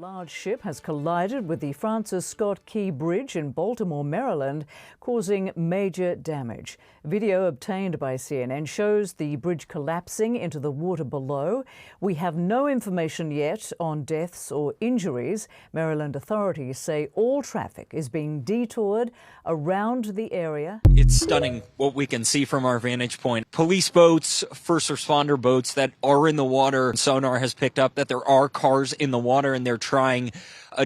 large ship has collided with the Francis Scott Key Bridge in Baltimore, Maryland, causing major damage. Video obtained by CNN shows the bridge collapsing into the water below. We have no information yet on deaths or injuries. Maryland authorities say all traffic is being detoured around the area. It's stunning what we can see from our vantage point. Police boats, first responder boats that are in the water. Sonar has picked up that there are cars in the water and they're trying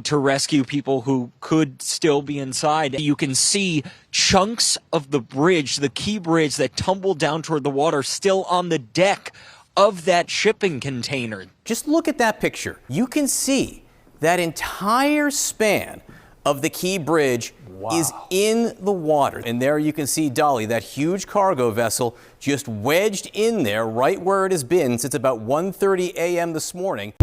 to rescue people who could still be inside. You can see chunks of the bridge, the Key Bridge that tumbled down toward the water, still on the deck of that shipping container. Just look at that picture. You can see that entire span of the Key Bridge is in the water. And there you can see Dolly, that huge cargo vessel, just wedged in there right where it has been since about 1:30 a.m. this morning.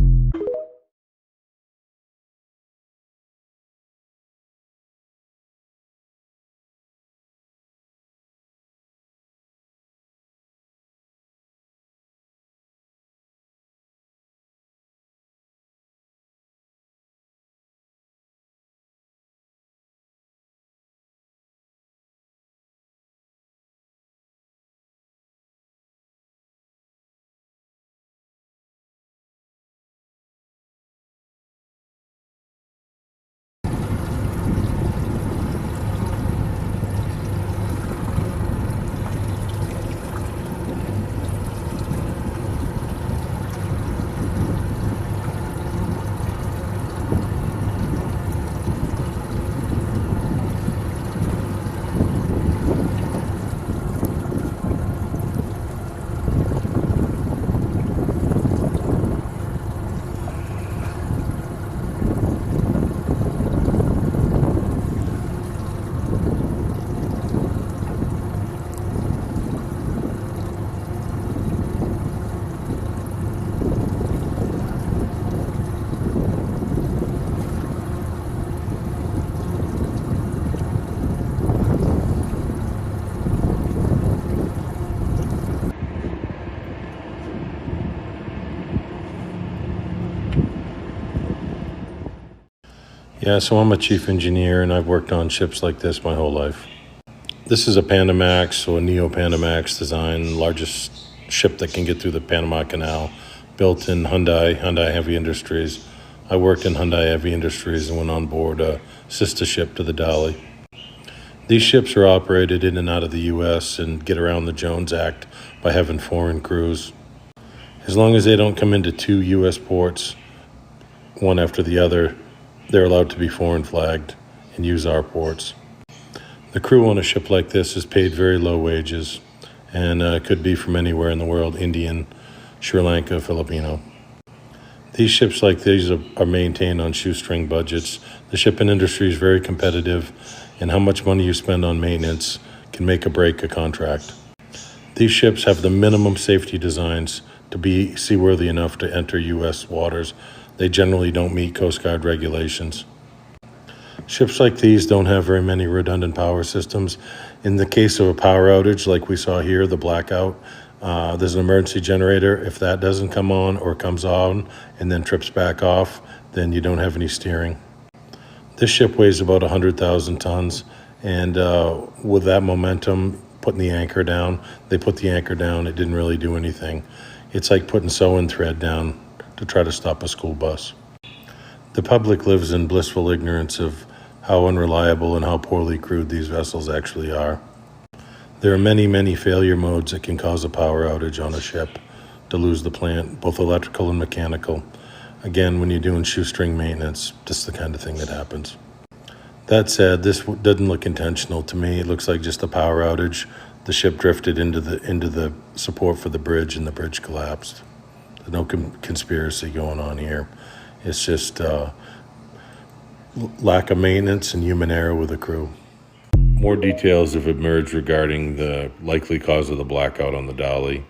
Yeah, so I'm a chief engineer and I've worked on ships like this my whole life. This is a Panamax, or a Neo-Panamax design, largest ship that can get through the Panama Canal, built in Hyundai Heavy Industries. I worked in Hyundai Heavy Industries and went on board a sister ship to the Dolly. These ships are operated in and out of the U.S. and get around the Jones Act by having foreign crews. As long as they don't come into two U.S. ports, one after the other, they're allowed to be foreign flagged and use our ports. The crew on a ship like this is paid very low wages and could be from anywhere in the world: Indian, Sri Lanka, Filipino. These ships like these are maintained on shoestring budgets. The shipping industry is very competitive, and how much money you spend on maintenance can make or break a contract. These ships have the minimum safety designs to be seaworthy enough to enter U.S. waters. They generally don't meet Coast Guard regulations. Ships like these don't have very many redundant power systems. In the case of a power outage like we saw here, the blackout, there's an emergency generator. If that doesn't come on or comes on and then trips back off, then you don't have any steering. This ship weighs about 100,000 tons, and with that momentum, putting the anchor down, they put the anchor down, it didn't really do anything. It's like putting sewing thread down to try to stop a school bus. The public lives in blissful ignorance of how unreliable and how poorly crewed these vessels actually are. There are many, many failure modes that can cause a power outage on a ship to lose the plant, both electrical and mechanical. Again, when you're doing shoestring maintenance, this is the kind of thing that happens. That said, this doesn't look intentional to me. It looks like just a power outage. The ship drifted into the support for the bridge and the bridge collapsed. There's no conspiracy going on here. It's just lack of maintenance and human error with the crew. More details have emerged regarding the likely cause of the blackout on the Dolly.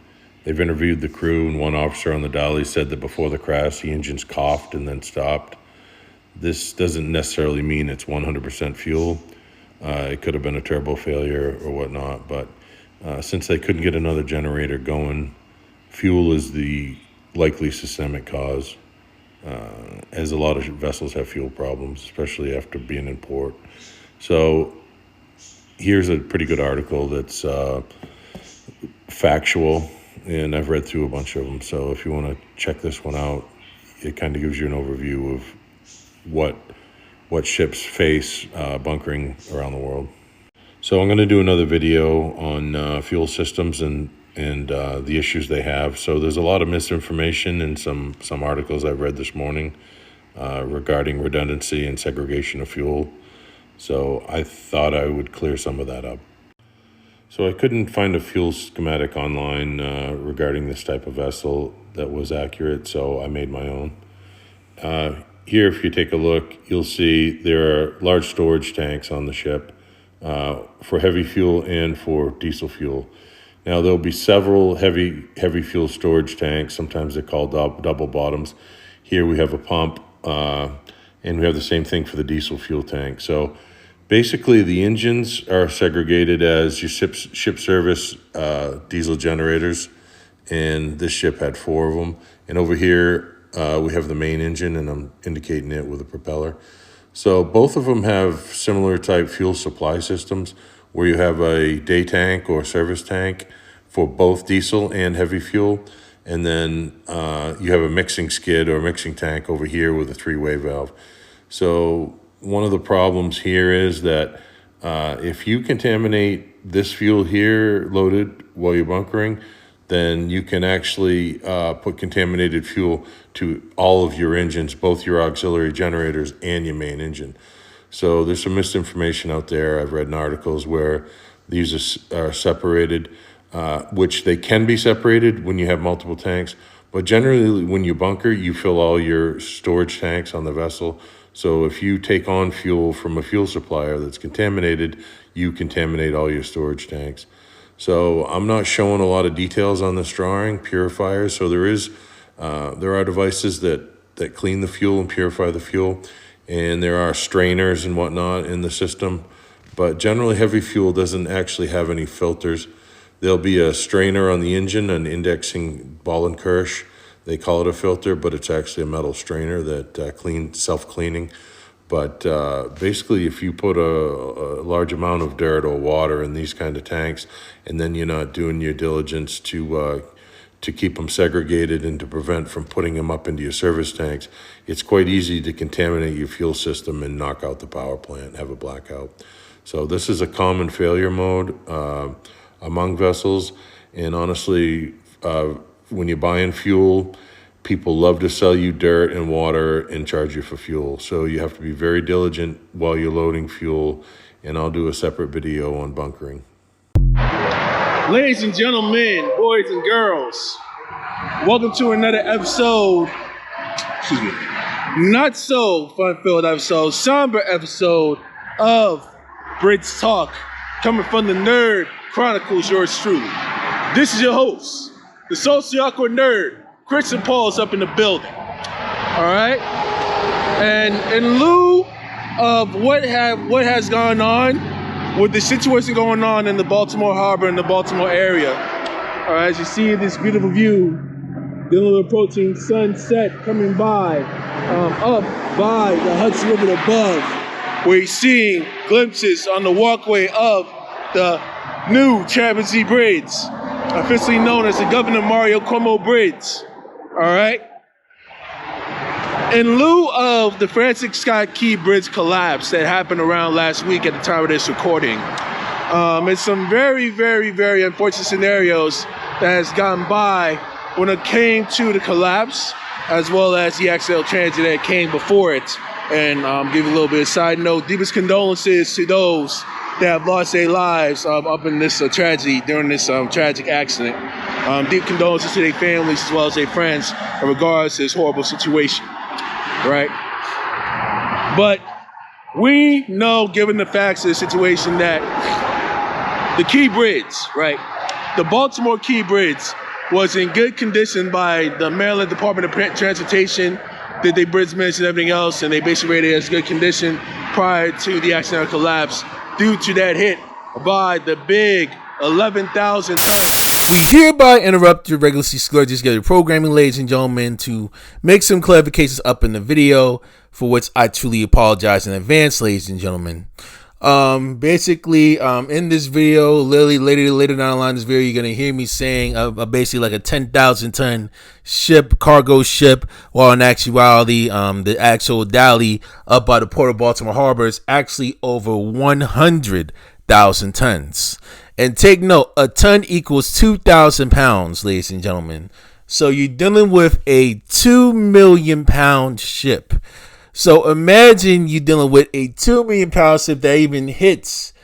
They've interviewed the crew, and one officer on the Dolly said that before the crash, the engines coughed and then stopped. This doesn't necessarily mean it's 100% fuel. It could have been a turbo failure or whatnot, but since they couldn't get another generator going, fuel is the likely systemic cause. as a lot of vessels have fuel problems, especially after being in port. So here's a pretty good article that's factual, and I've read through a bunch of them. So if you want to check this one out, it kind of gives you an overview of what ships face bunkering around the world. So I'm going to do another video on fuel systems and the issues they have. So there's a lot of misinformation in some articles I've read this morning regarding redundancy and segregation of fuel. So I thought I would clear some of that up. So I couldn't find a fuel schematic online regarding this type of vessel that was accurate, so I made my own. Here, if you take a look, you'll see there are large storage tanks on the ship for heavy fuel and for diesel fuel. Now, there'll be several heavy fuel storage tanks. Sometimes they're called double bottoms. Here we have a pump, and we have the same thing for the diesel fuel tank. So basically, the engines are segregated as your ship service diesel generators, and this ship had 4 of them. And over here, we have the main engine, and I'm indicating it with a propeller. So both of them have similar type fuel supply systems where you have a day tank or service tank for both diesel and heavy fuel. And then you have a mixing skid or mixing tank over here with a 3-way valve. So one of the problems here is that if you contaminate this fuel here loaded while you're bunkering, then you can actually put contaminated fuel to all of your engines, both your auxiliary generators and your main engine. So there's some misinformation out there. I've read in articles where these are separated, which they can be separated when you have multiple tanks. But generally, when you bunker, you fill all your storage tanks on the vessel. So if you take on fuel from a fuel supplier that's contaminated, you contaminate all your storage tanks. So I'm not showing a lot of details on this drawing, purifiers. So there are devices that clean the fuel and purify the fuel. And there are strainers and whatnot in the system. But generally, heavy fuel doesn't actually have any filters. There'll be a strainer on the engine, an indexing ball and Kirsch. They call it a filter, but it's actually a metal strainer that self-cleaning. But basically, if you put a large amount of dirt or water in these kind of tanks, and then you're not doing your diligence to keep them segregated and to prevent from putting them up into your service tanks, it's quite easy to contaminate your fuel system and knock out the power plant and have a blackout. So this is a common failure mode among vessels. And honestly, when you're buying fuel, people love to sell you dirt and water and charge you for fuel. So you have to be very diligent while you're loading fuel. And I'll do a separate video on bunkering. Ladies and gentlemen, boys and girls, welcome to another episode, not so fun-filled episode, somber episode of Bridge Talk, coming from the Nerd Chronicles, yours truly. This is your host, the socially awkward nerd, Christian Paul's up in the building, all right? And in lieu of what has gone on, with the situation going on in the Baltimore harbor and the Baltimore area, all right, as you see this beautiful view, the little approaching sunset coming by, up by the Hudson River above, where you're seeing glimpses on the walkway of the new Champions Sea Bridge, officially known as the Governor Mario Cuomo Bridge, all right? In lieu of the Francis Scott Key Bridge collapse that happened around last week at the time of this recording, it's some very, very, very unfortunate scenarios that has gone by when it came to the collapse, as well as the accidental transit that came before it. And give you a little bit of side note, deepest condolences to those that have lost their lives up in this tragedy, during this tragic accident. Deep condolences to their families as well as their friends in regards to this horrible situation. Right? But we know, given the facts of the situation, that the Key Bridge, right, the Baltimore Key Bridge was in good condition by the Maryland Department of Transportation, did their bridge maintenance and everything else, and they basically rated it as good condition prior to the accidental collapse due to that hit by the big 11,000 ton We hereby interrupt your regularly scheduled programming, ladies and gentlemen, to make some clarifications up in the video, for which I truly apologize in advance, ladies and gentlemen. Basically, in this video, later down the line in this video, you're going to hear me saying basically like a 10,000 ton cargo ship, while in actuality, the actual dally up by the port of Baltimore Harbor is actually over 100,000 tons. And take note, a ton equals 2,000 pounds, ladies and gentlemen. So you're dealing with a 2 million pound ship. So imagine you dealing with a 2 million pound ship that even hits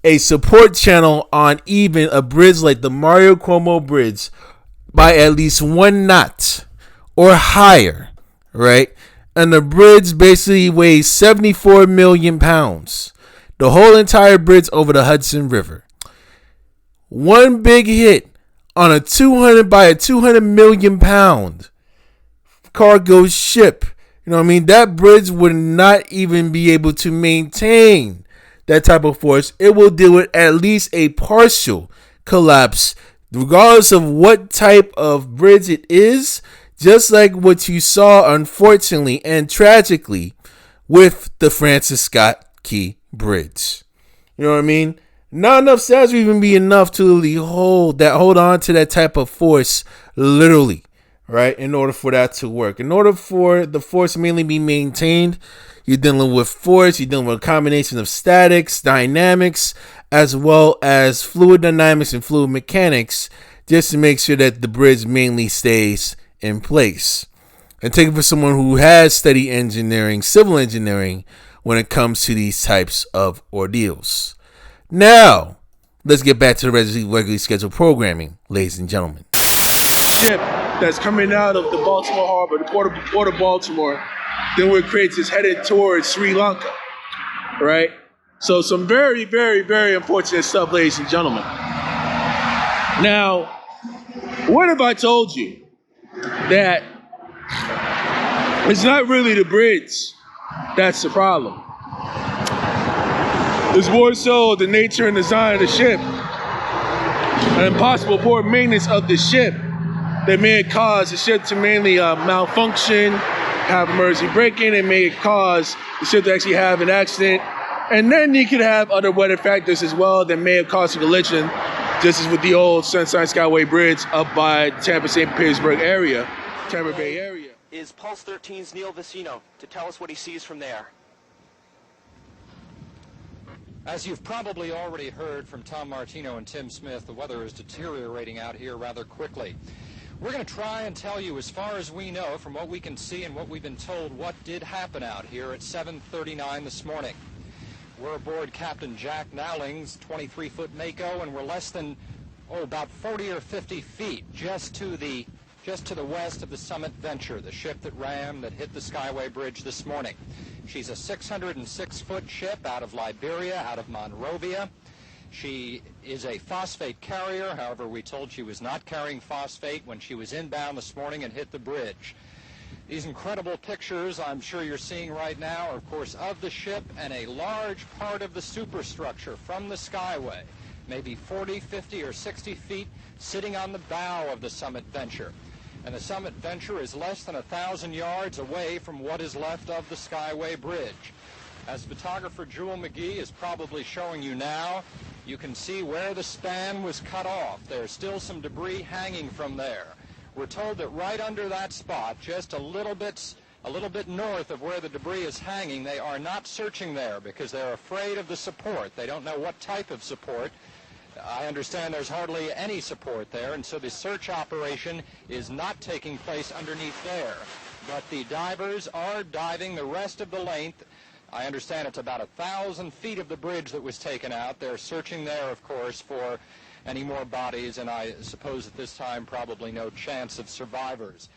a support channel on even a bridge like the Mario Cuomo Bridge by at least 1 knot or higher, right? And the bridge basically weighs 74 million pounds. The whole entire bridge over the Hudson River. One big hit on a 200 million pound cargo ship. You know what I mean? That bridge would not even be able to maintain that type of force. It will deal with at least a partial collapse, regardless of what type of bridge it is, just like what you saw, unfortunately and tragically, with the Francis Scott Key Bridge. You know what I mean? Not enough cells would even be enough to really hold on to that type of force, literally, right? In order for that to work. In order for the force to mainly be maintained, you're dealing with force, you're dealing with a combination of statics, dynamics, as well as fluid dynamics and fluid mechanics, just to make sure that the bridge mainly stays in place. And take it for someone who has studied engineering, civil engineering, when it comes to these types of ordeals. Now, let's get back to the regularly scheduled programming, ladies and gentlemen. Ship that's coming out of the Baltimore Harbor, the port of Baltimore, then what creates is headed towards Sri Lanka, right? So some very, very, very unfortunate stuff, ladies and gentlemen. Now, what if I told you that it's not really the bridge that's the problem? It's more so the nature and design of the ship, an impossible poor maintenance of the ship that may cause the ship to mainly malfunction, have emergency braking, and may cause the ship to actually have an accident. And then you could have other weather factors as well that may have caused a collision, just as with the old Sunshine Skyway Bridge up by Tampa St. Petersburg area, Tampa Bay area. Is Pulse 13's Neil Vicino to tell us what he sees from there? As you've probably already heard from Tom Martino and Tim Smith, the weather is deteriorating out here rather quickly. We're going to try and tell you, as far as we know, from what we can see and what we've been told, what did happen out here at 7:39 this morning. We're aboard Captain Jack Nowling's 23-foot Mako, and we're less than, about 40 or 50 feet just to the west of the Summit Venture, the ship that hit the Skyway Bridge this morning. She's a 606-foot ship out of Liberia, out of Monrovia. She is a phosphate carrier. However, we told she was not carrying phosphate when she was inbound this morning and hit the bridge. These incredible pictures I'm sure you're seeing right now are, of course, of the ship and a large part of the superstructure from the Skyway, maybe 40, 50, or 60 feet, sitting on the bow of the Summit Venture. And the Summit Venture is less than 1,000 yards away from what is left of the Skyway Bridge. As photographer Jewel McGee is probably showing you now, you can see where the span was cut off. There's still some debris hanging from there. We're told that right under that spot, just a little bit north of where the debris is hanging, they are not searching there because they're afraid of the support. They don't know what type of support. I understand there's hardly any support there, and so the search operation is not taking place underneath there. But the divers are diving the rest of the length. I understand it's about 1,000 feet of the bridge that was taken out. They're searching there, of course, for any more bodies, and I suppose at this time probably no chance of survivors.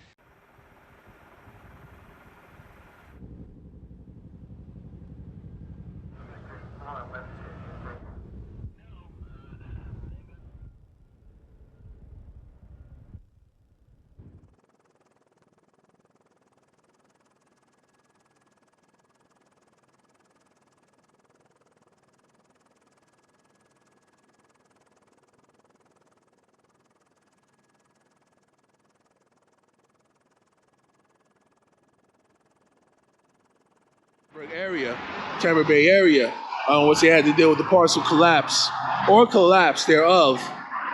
Tampa Bay area, once they had to deal with the partial collapse or collapse thereof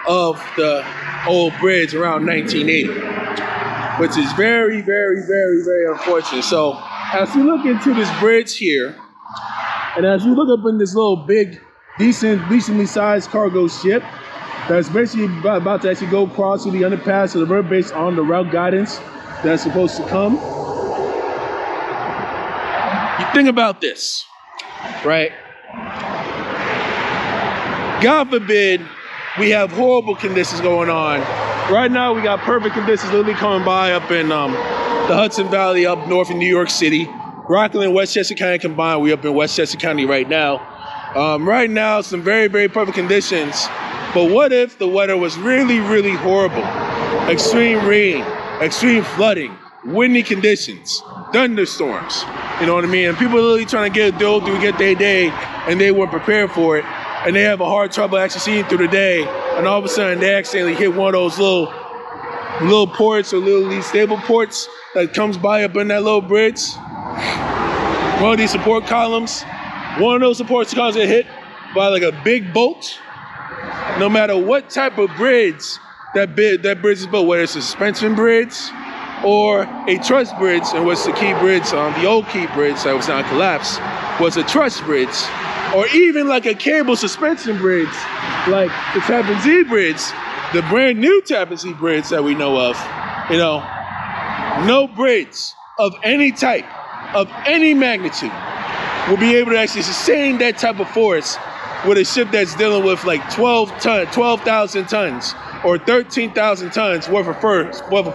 of the old bridge around 1980, which is very, very, very, very unfortunate. So as you look into this bridge here, and as you look up in this little big, decently sized cargo ship that's basically about to actually go across through the underpass of the river based on the route guidance that's supposed to come. You think about this, right? God forbid we have horrible conditions going on. Right now we got perfect conditions literally coming by up in the Hudson Valley up north in New York City. Rockland and Westchester County combined, we up in Westchester County right now. Right now, some very, very perfect conditions. But what if the weather was really, really horrible? Extreme rain, extreme flooding, windy conditions, thunderstorms. You know what I mean? And people are literally trying to get their day, and they weren't prepared for it. And they have a hard trouble actually seeing through the day. And all of a sudden, they accidentally hit one of those little ports or little stable ports that comes by up in that little bridge. One of these support columns, one of those support columns get hit by like a big bolt. No matter what type of bridge that bridge is built, whether it's a suspension bridge or a truss bridge, and what's the key bridge, the old key bridge that was not collapsed, was a truss bridge, or even like a cable suspension bridge, like the Tappan Zee Bridge, the brand new Tappan Zee Bridge that we know of. You know, no bridge of any type, of any magnitude, will be able to actually sustain that type of force with a ship that's dealing with like 12,000 tons or 13,000 tons worth of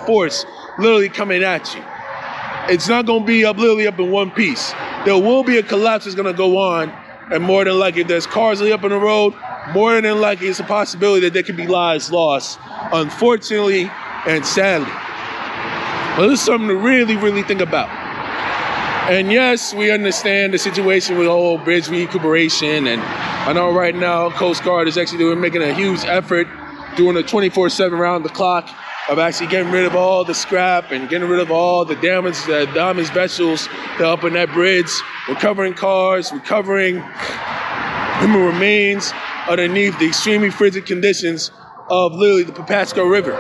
force literally coming at you. It's not going to be literally up in one piece. There will be a collapse that's going to go on, and more than likely, if there's cars up on the road, more than likely it's a possibility that there could be lives lost, unfortunately and sadly. But this is something to really, really think about. And yes, we understand the situation with the whole bridge recuperation, and I know right now Coast Guard is actually making a huge effort, doing a 24/7 round the clock of actually getting rid of all the scrap and getting rid of all the damaged vessels that are up in that bridge, recovering cars, recovering human remains underneath the extremely frigid conditions of literally the Patapsco River.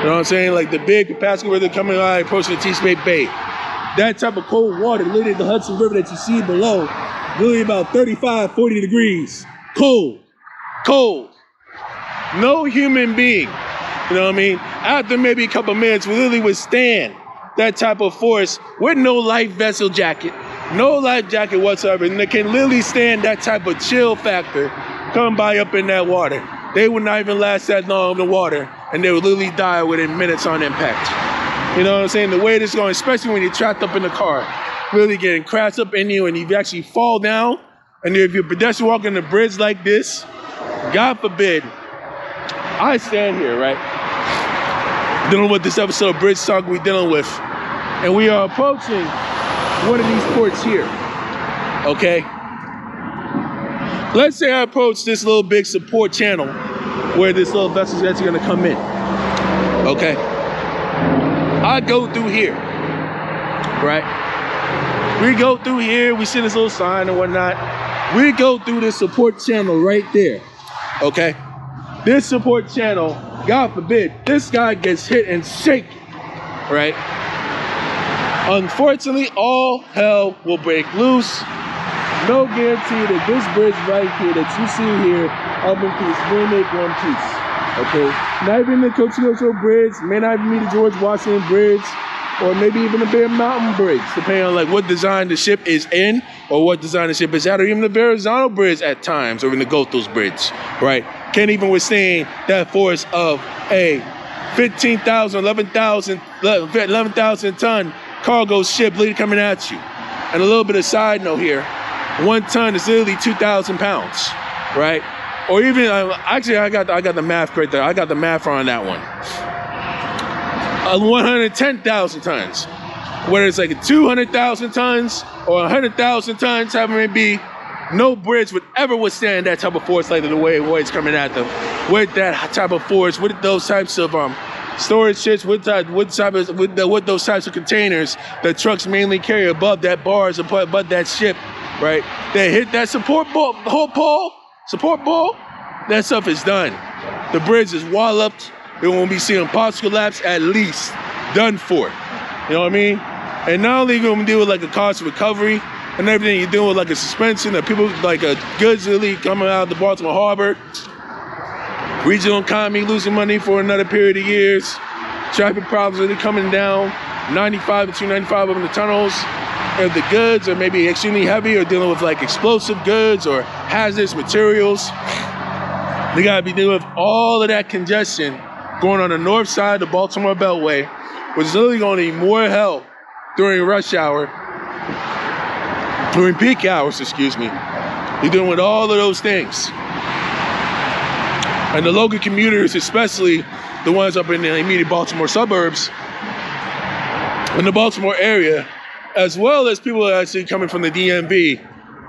You know what I'm saying? Like the big Patapsco River coming out, approaching the T-Spade Bay. That type of cold water, literally the Hudson River that you see below, literally about 35, 40 degrees. Cold. No human being, you know what I mean, after maybe a couple minutes will literally withstand that type of force with no life vessel jacket, no life jacket whatsoever, and they can literally stand that type of chill factor come by up in that water. They would not even last that long in the water, and they would literally die within minutes on impact. You know what I'm saying? The way this is going, especially when you're trapped up in the car, really getting crashed up in you, and you actually fall down, and if you're a pedestrian walking the bridge like this, God forbid, I stand here, right, dealing with this episode of Bridge Talk we're dealing with, and we are approaching one of these ports here, okay? Let's say I approach this little big support channel where this little vessel is actually gonna come in, okay? I go through here, right? We go through here, we see this little sign and whatnot. We go through this support channel right there, okay? This support channel, God forbid, this guy gets hit and shaken, right? Unfortunately, all hell will break loose. No guarantee that this bridge right here that you see here up in piece will make one piece, okay? Not even the Coconino Bridge, may not even be the George Washington Bridge, or maybe even the Bear Mountain Bridge, depending on like what design the ship is in or what design the ship is at, or even the Verrazano Bridge at times, or even the Goethals Bridge, right? Can't even withstand that force of a 15,000, 11,000 ton cargo ship literally coming at you. And a little bit of side note here, 1 ton is literally 2,000 pounds, right? Or even, actually I got the math correct there. I got the math on that one. 110,000 tons. Whether it's like 200,000 tons or 100,000 tons, however it may be, no bridge would ever withstand that type of force like the way it's coming at them. With that type of force, with those types of storage ships, with those types of containers that trucks mainly carry above that bars, above that ship, right? They hit that support pole, that stuff is done. The bridge is walloped. It won't be seeing partial collapse, at least done for. You know what I mean? And not only going to deal with like a cost recovery and everything, you're dealing with like a suspension of people, like goods really coming out of the Baltimore Harbor. Regional economy losing money for another period of years. Traffic problems really coming down. 95 and 295 up in the tunnels. If the goods are maybe extremely heavy or dealing with like explosive goods or hazardous materials, they gotta be dealing with all of that congestion going on the north side of the Baltimore Beltway, which is literally gonna need more help during rush hour, during peak hours, excuse me. You're dealing with all of those things. And the local commuters, especially the ones up in the immediate Baltimore suburbs, in the Baltimore area, as well as people actually coming from the DMV,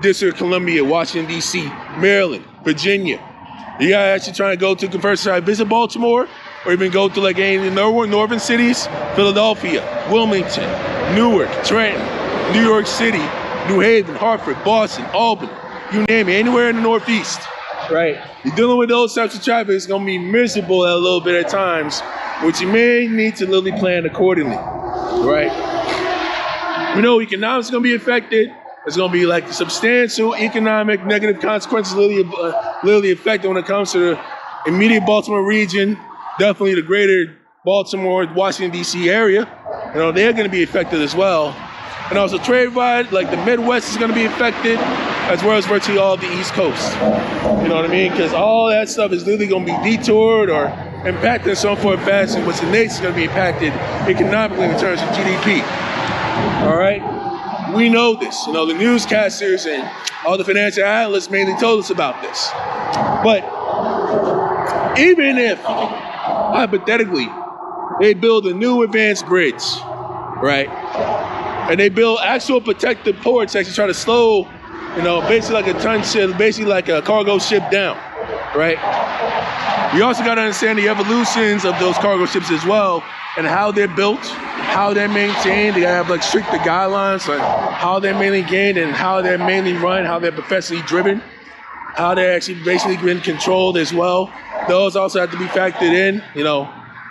District of Columbia, Washington, D.C., Maryland, Virginia. You guys actually trying to go to first try to visit Baltimore, or even go to like any of the northern cities, Philadelphia, Wilmington, Newark, Trenton, New York City, New Haven, Hartford, Boston, Albany, you name it, anywhere in the Northeast. Right, you're dealing with those types of traffic. It's gonna be miserable at a little bit at times, which you may need to literally plan accordingly. Right, we know economics is gonna be affected. It's gonna be like substantial economic negative consequences literally affected when it comes to the immediate Baltimore region. Definitely the greater Baltimore, Washington D.C. area. You know, they're gonna be affected as well. And also trade-wide, like the Midwest is gonna be affected, as well as virtually all of the East Coast. You know what I mean? Because all that stuff is literally going to be detoured or impacted in some form or fashion, which the nation's going to be impacted economically in terms of GDP. All right? We know this. You know, the newscasters and all the financial analysts mainly told us about this. But even if, hypothetically, they build a new advanced bridge, right? And they build actual protective ports that actually try to slow, you know, basically like a ton ship, basically like a cargo ship down, right? We also got to understand the evolutions of those cargo ships as well and how they're built, how they're maintained. They have like stricter guidelines on how they're mainly gained and how they're mainly run, how they're professionally driven, how they're actually basically been controlled as well. Those also have to be factored in, you know.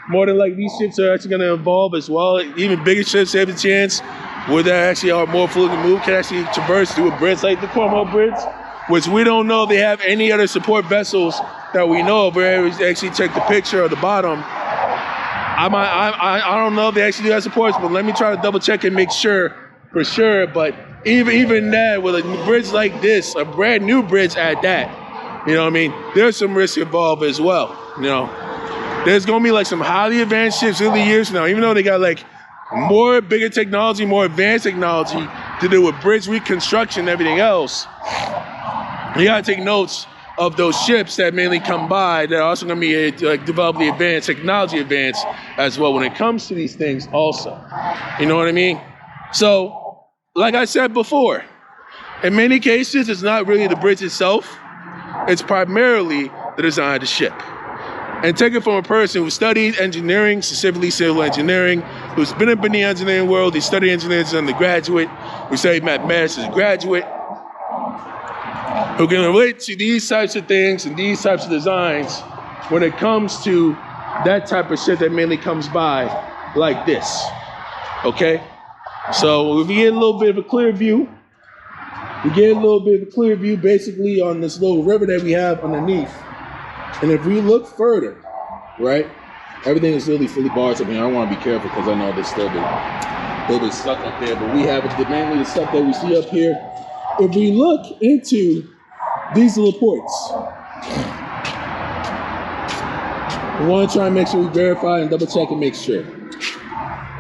More than like these ships are actually going to evolve as well. Even bigger ships have a chance where they actually are more fluid and move, can actually traverse through a bridge like the Cornwall Bridge, which we don't know if they have any other support vessels that we know of. Where we actually check the picture of the bottom. I don't know if they actually do have supports, but let me try to double check and make sure for sure. But even that, with a bridge like this, a brand new bridge at that, you know what I mean? There's some risk involved as well, you know. There's going to be like some highly advanced ships in the years from now, even though they got like more bigger technology, more advanced technology to do with bridge reconstruction and everything else. You got to take notes of those ships that mainly come by that are also going to be develop the advanced technology advance as well when it comes to these things also. You know what I mean? So, like I said before, in many cases, it's not really the bridge itself. It's primarily the design of the ship. And take it from a person who studied engineering, specifically civil engineering, who's been up in the engineering world, he studied engineering as an undergraduate, who studied mathematics as a graduate, who can relate to these types of things and these types of designs when it comes to that type of shit that mainly comes by like this, okay? So if we get a little bit of a clear view, basically on this little river that we have underneath. And if we look further, right, everything is really fully bars up here. I don't want to be careful because I know there's still a little bit stuck up there, but we have mainly the stuff that we see up here. If we look into these little ports, we want to try and make sure we verify and double check and make sure.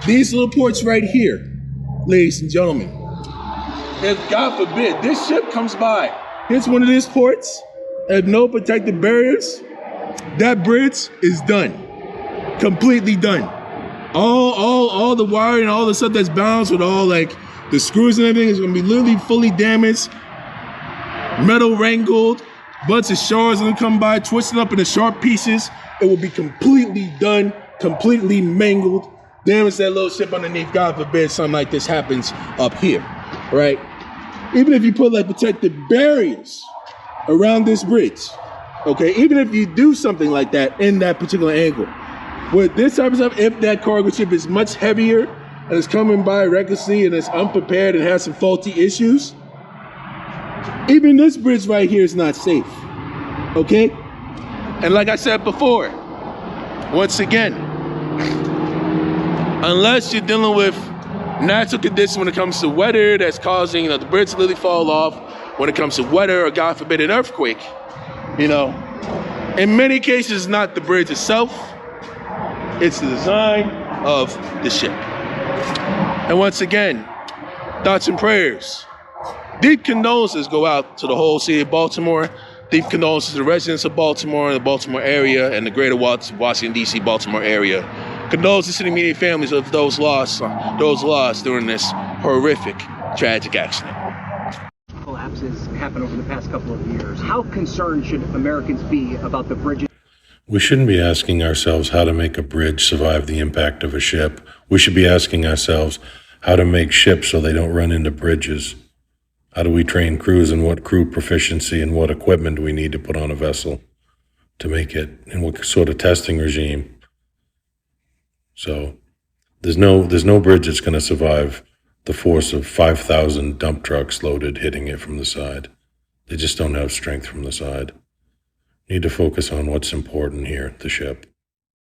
These little ports right here, ladies and gentlemen, if God forbid this ship comes by, here's one of these ports, and no protective barriers, that bridge is done, completely done. All the wiring, all the stuff that's balanced with all like the screws and everything is gonna be literally fully damaged, metal wrangled, bunch of shards gonna come by, twisting up into sharp pieces. It will be completely done completely mangled, damage that little ship underneath. God forbid something like this happens up here, right? Even if you put like protective barriers around this bridge, okay, even if you do something like that in that particular angle, with this type of stuff, if that cargo ship is much heavier and is coming by recklessly and is unprepared and has some faulty issues, even this bridge right here is not safe, okay? And like I said before, once again, unless you're dealing with natural conditions when it comes to weather that's causing, the bridge to literally fall off, when it comes to weather or God forbid an earthquake, in many cases, not the bridge itself, it's the design of the ship. And once again, thoughts and prayers. Deep condolences go out to the whole city of Baltimore. Deep condolences to the residents of Baltimore and the Baltimore area and the greater Washington, D.C., Baltimore area. Condolences to the immediate families of those lost during this horrific, tragic accident. Collapses happen over the past couple of years. How concerned should Americans be about the bridges? We shouldn't be asking ourselves how to make a bridge survive the impact of a ship. We should be asking ourselves how to make ships so they don't run into bridges. How do we train crews and what crew proficiency and what equipment we need to put on a vessel to make it, and what sort of testing regime. So there's no bridge that's going to survive the force of 5,000 dump trucks loaded hitting it from the side. They just don't have strength from the side. Need to focus on what's important here, the ship.